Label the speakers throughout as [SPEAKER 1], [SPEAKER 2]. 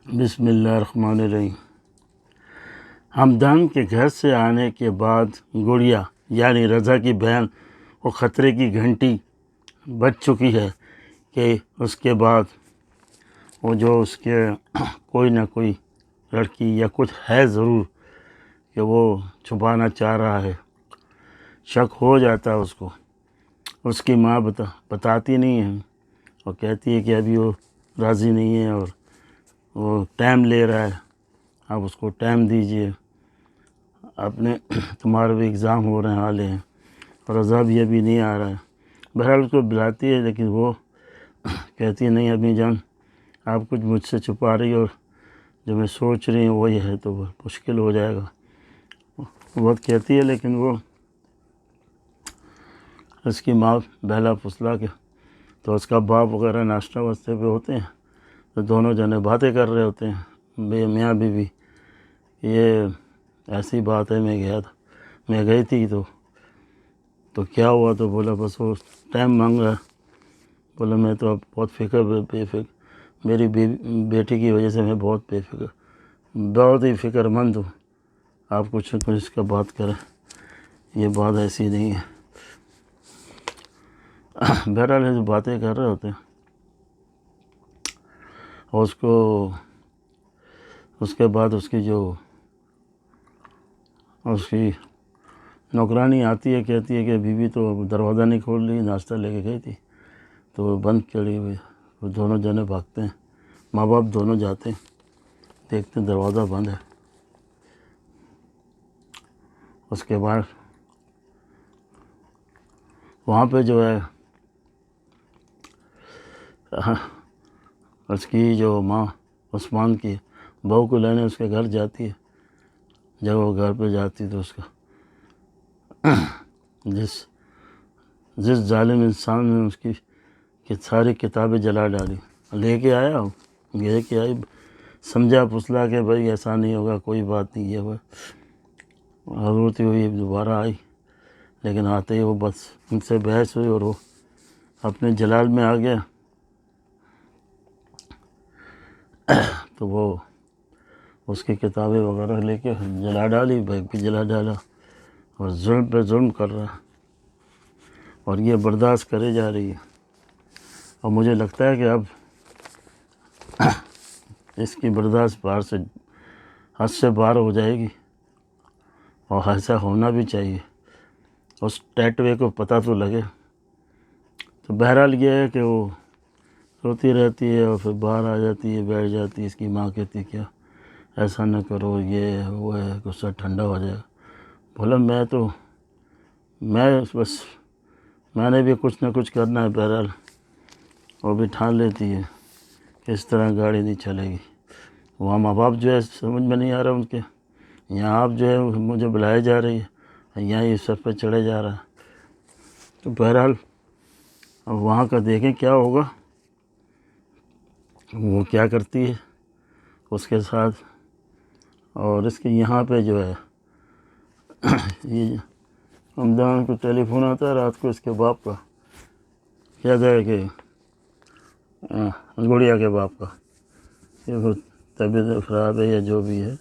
[SPEAKER 1] بسم اللہ الرحمن الرحیم۔ ہمدان کے گھر سے آنے کے بعد گڑیا یعنی رضا کی بہن وہ خطرے کی گھنٹی بج چکی ہے کہ اس کے بعد وہ جو اس کے کوئی نہ کوئی لڑکی یا کچھ ہے ضرور کہ وہ چھپانا چاہ رہا ہے۔ شک ہو جاتا ہے اس کو۔ اس کی ماں بتاتی نہیں ہے، وہ کہتی ہے کہ ابھی وہ راضی نہیں ہے اور وہ ٹائم لے رہا ہے، آپ اس کو ٹائم دیجئے، تمہارے بھی ایگزام ہو رہے والے ہیں اور رضا بھی ابھی نہیں آ رہا ہے۔ بہرحال اس کو بلاتی ہے لیکن وہ کہتی ہے نہیں امی جان، آپ کچھ مجھ سے چھپا رہی اور جو میں سوچ رہی ہوں وہی ہے تو وہ مشکل ہو جائے گا۔ وہ بہت کہتی ہے لیکن وہ اس کی ماں بہلا پھسلا کے تو اس کا باپ وغیرہ ناشتہ واسطے پہ ہوتے ہیں تو دونوں جنے باتیں کر رہے ہوتے ہیں میاں بیوی۔ یہ ایسی بات ہے میں گئی تھی تو کیا ہوا؟ تو بولا بس وہ ٹائم مانگ رہا ہے۔ بولا میں تو اب بہت بے فکر میری بیٹی کی وجہ سے میں بہت بہت ہی فکر مند ہوں، آپ کچھ اس کا بات کریں، یہ بات ایسی نہیں ہے۔ بہرحال یہ باتیں کر رہے ہوتے ہیں اور اس کے بعد اس کی نوکرانی آتی ہے، کہتی ہے کہ بیوی تو دروازہ نہیں کھول رہی، ناشتہ لے کے گئی تھی تو وہ بند چڑھی ہوئی۔ وہ دونوں جنے بھاگتے ہیں، ماں باپ دونوں جاتے ہیں، دیکھتے ہیں دروازہ بند ہے۔ اس کے بعد وہاں پہ جو ہے اس کی جو ماں عثمان کی بہو کو لینے اس کے گھر جاتی ہے۔ جب وہ گھر پہ جاتی تو اس کا جس ظالم انسان نے اس کی ساری کتابیں جلا ڈالی، لے کے آئی، سمجھا پھسلا کہ بھائی ایسا نہیں ہوگا، کوئی بات نہیں، یہ ہوا روتی ہوئی دوبارہ آئی، لیکن آتے ہی وہ بس ان سے بحث ہوئی اور وہ اپنے جلال میں آ گیا تو وہ اس کی کتابیں وغیرہ لے کے جلا ڈالی، بیگ بھی جلا ڈالا اور ظلم پہ ظلم کر رہا ہے اور یہ برداشت کرے جا رہی ہے۔ اور مجھے لگتا ہے کہ اب اس کی برداشت حد سے باہر ہو جائے گی اور ایسا ہونا بھی چاہیے، اس ٹیٹوے کو پتہ تو لگے۔ تو بہرحال یہ ہے کہ وہ روتی رہتی ہے اور پھر باہر آ جاتی ہے، بیٹھ جاتی ہے۔ اس کی ماں کہتی ہے کیا ایسا نہ کرو، یہ ہے وہ ہے، غصہ ٹھنڈا ہو جائے گا۔ بولا میں نے بھی کچھ نہ کچھ کرنا ہے۔ بہرحال وہ بھی ٹھان لیتی ہے کہ اس طرح گاڑی نہیں چلے گی۔ وہاں ماں باپ جو ہے سمجھ میں نہیں آ رہا ان کے، یہاں آپ جو ہے مجھے بلائے جا رہی ہے، یہاں یہ سر پہ چڑھے جا رہا ہے۔ تو بہرحال اب وہاں کا دیکھیں کیا ہوگا، وہ کیا کرتی ہے اس کے ساتھ۔ اور اس کے یہاں پہ جو ہے یہ ہمدان کو ٹیلی فون آتا ہے رات کو اس کے باپ کا، کہتا ہے کہ گڑیا کے باپ کا کہ طبیعت خراب ہے یا جو بھی ہے،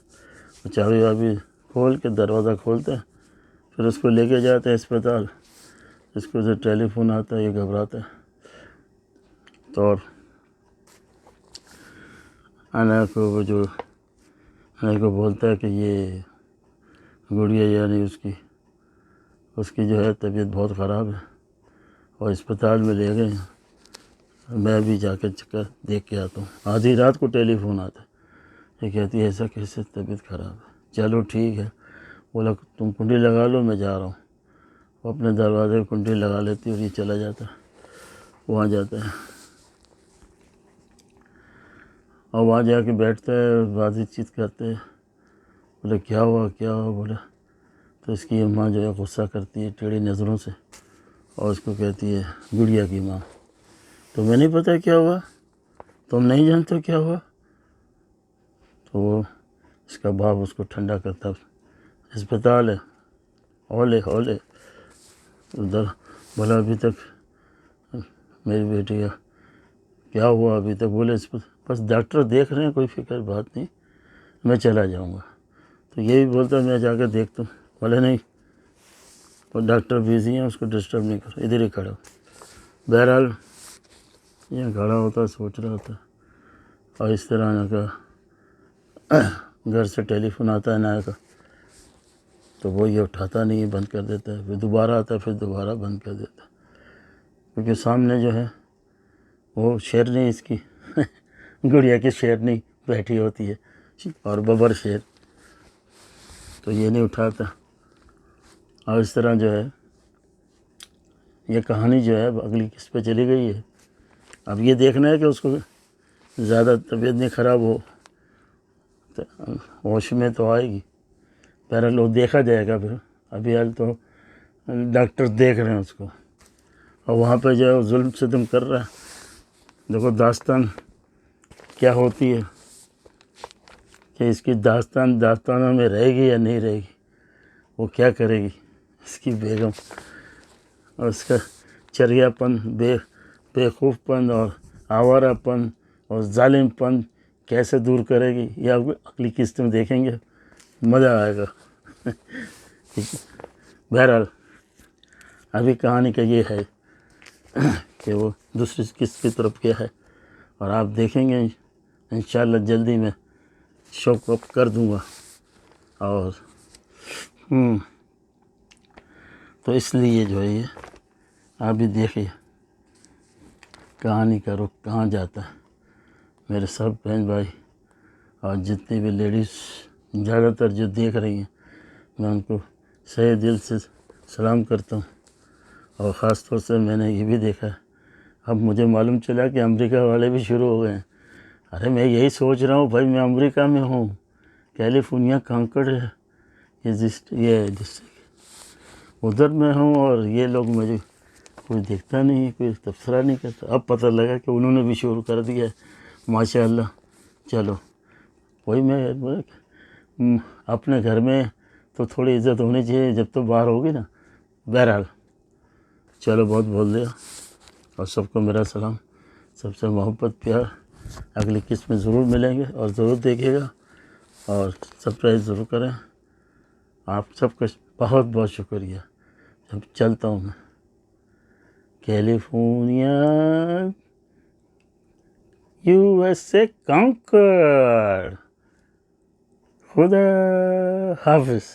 [SPEAKER 1] چابی وابی کھول کے دروازہ کھولتے ہیں، پھر اس کو لے کے جاتے ہیں اسپتال۔ اس کو جو ٹیلی فون آتا ہے یہ گھبراتا ہے تو اور انایا کو بولتا ہے کہ یہ گڑیا یعنی اس کی جو ہے طبیعت بہت خراب ہے اور اسپتال میں لے گئے ہیں، میں بھی جا کے چکر دیکھ کے آتا ہوں۔ آدھی رات کو ٹیلی فون آتا ہے، یہ کہتی ہے ایسا کیسے طبیعت خراب ہے؟ چلو ٹھیک ہے، بولا تم کنڈی لگا لو میں جا رہا ہوں۔ وہ اپنے دروازے کو کنڈی لگا لیتی اور یہ چلا جاتا ہے، وہاں جاتا ہے اور وہاں جا کے بیٹھتا ہے، بات چیت کرتے ہیں۔ بولے کیا ہوا بولے تو اس کی ماں جو ہے غصہ کرتی ہے ٹیڑھی نظروں سے اور اس کو کہتی ہے گڑیا کی ماں، تمہیں نہیں پتہ کیا ہوا؟ تم نہیں جانتے کیا ہوا؟ تو وہ اس کا باپ اس کو ٹھنڈا کرتا، اسپتال ہے، ہولے ادھر۔ بولا ابھی تک میری بیٹی کا کیا ہوا ابھی تک؟ بولے بس ڈاکٹر دیکھ رہے ہیں، کوئی فکر بات نہیں، میں چلا جاؤں گا۔ تو یہ بھی بولتا میں جا کے دیکھتا ہوں، بولے نہیں وہ ڈاکٹر بزی ہیں، اس کو ڈسٹرب نہیں کرو، ادھر ہی کھڑا ہو۔ بہرحال یہ کھڑا ہوتا سوچ رہا ہوتا، اور اس طرح نہ کا گھر سے ٹیلی فون آتا ہے نایا کا، تو وہ یہ اٹھاتا نہیں ہے، بند کر دیتا ہے، پھر دوبارہ آتا ہے، پھر دوبارہ بند کر دیتا ہے، کیونکہ سامنے جو ہے وہ شیرنی اس کی گڑیا کی شیرنی بیٹھی ہوتی ہے اور ببر شیر، تو یہ نہیں اٹھاتا۔ اور اس طرح جو ہے یہ کہانی جو ہے اگلی قسط پہ چلی گئی ہے۔ اب یہ دیکھنا ہے کہ اس کو زیادہ طبیعت نہیں خراب ہو، ہوش میں تو آئے گی، بہرحال وہ دیکھا جائے گا۔ پھر ابھی حال تو ڈاکٹر دیکھ رہے ہیں اس کو، اور وہاں پہ جو ہے ظلم ستم کر رہا ہے۔ دیکھو داستان کیا ہوتی ہے کہ اس کی داستانوں میں رہے گی یا نہیں رہے گی، وہ کیا کرے گی اس کی بیگم، اور اس کا چریا پن، بیوقوف پن اور آوارہ پن اور ظالم پن کیسے دور کرے گی، یہ آپ اگلی قسط میں دیکھیں گے، مزہ آئے گا۔ بہرحال ابھی کہانی کا یہ ہے کہ وہ دوسری قسط کی طرف کیا ہے، اور آپ دیکھیں گے انشاءاللہ جلدی میں شو اپ کر دوں گا۔ اور تو اس لیے جو ہے یہ آپ بھی دیکھیے کہانی کا رخ کہاں جاتا ہے۔ میرے سب بہن بھائی اور جتنی بھی لیڈیز زیادہ تر جو دیکھ رہی ہیں، میں ان کو صحیح دل سے سلام کرتا ہوں۔ اور خاص طور سے میں نے یہ بھی دیکھا ہے، اب مجھے معلوم چلا کہ امریکہ والے بھی شروع ہو گئے ہیں۔ ارے میں یہی سوچ رہا ہوں بھائی، میں امریکہ میں ہوں، کیلیفورنیا کانکڑ ہے یہ ڈسٹرکٹ، ادھر میں ہوں، اور یہ لوگ مجھے کوئی دیکھتا نہیں، کوئی تبصرہ نہیں کرتا۔ اب پتہ لگا کہ انہوں نے بھی شروع کر دیا ہے، ماشاء اللہ۔ چلو وہی میں اپنے گھر میں تو تھوڑی عزت ہونی چاہیے جب تو باہر ہوگی نا۔ بہرحال چلو بہت بول دیا، اور سب کو میرا سلام، سب سے محبت پیار۔ اگلی قسط میں ضرور ملیں گے، اور ضرور دیکھیے گا، اور سبسکرائب ضرور کریں۔ آپ سب کا بہت بہت شکریہ۔ اب چلتا ہوں میں، کیلیفورنیا USA کانکر۔ خدا حافظ۔